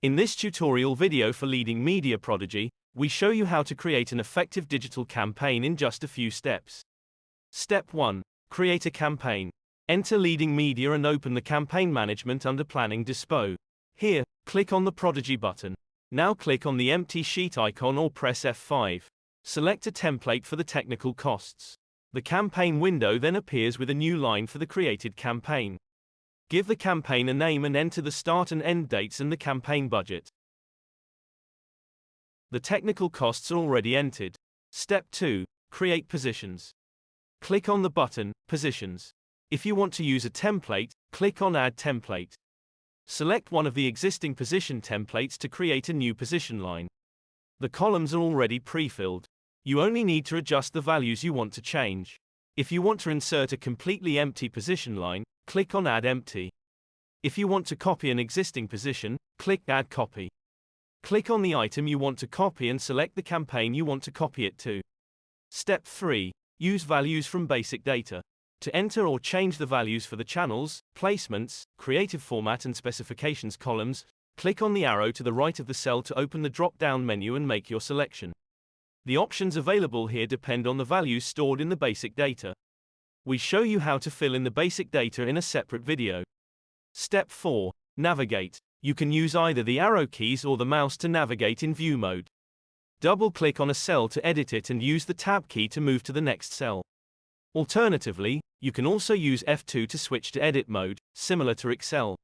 In this tutorial video for Leading Media proDigi, we show you how to create an effective digital campaign in just a few steps. Step 1. Create a campaign. Enter Leading Media and open the campaign management under Planning Dispo. Here, click on the proDigi button. Now click on the empty sheet icon or press F5. Select a template for the technical costs. The campaign window then appears with a new line for the created campaign. Give the campaign a name and enter the start and end dates and the campaign budget. The technical costs are already entered. Step 2. Create positions. Click on the button, Positions. If you want to use a template, click on Add Template. Select one of the existing position templates to create a new position line. The columns are already pre-filled. You only need to adjust the values you want to change. If you want to insert a completely empty position line, click on Add Empty. If you want to copy an existing position, click Add Copy. Click on the item you want to copy and select the campaign you want to copy it to. Step 3. Use values from basic data. To enter or change the values for the channels, placements, creative format and specifications columns, click on the arrow to the right of the cell to open the drop-down menu and make your selection. The options available here depend on the values stored in the basic data. We show you how to fill in the basic data in a separate video. Step 4. Navigate. You can use either the arrow keys or the mouse to navigate in view mode. Double-click on a cell to edit it and use the Tab key to move to the next cell. Alternatively, you can also use F2 to switch to edit mode, similar to Excel.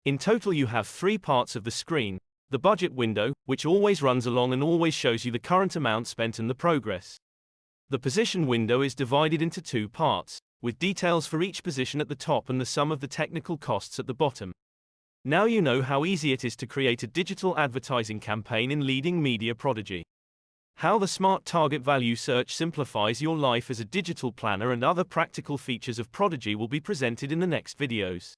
In total you have 3 parts of the screen. The budget window, which always runs along and always shows you the current amount spent and the progress. The position window is divided into 2 parts, with details for each position at the top and the sum of the technical costs at the bottom. Now you know how easy it is to create a digital advertising campaign in Leading Media proDigi. How the Smart Target Value Search simplifies your life as a digital planner and other practical features of proDigi will be presented in the next videos.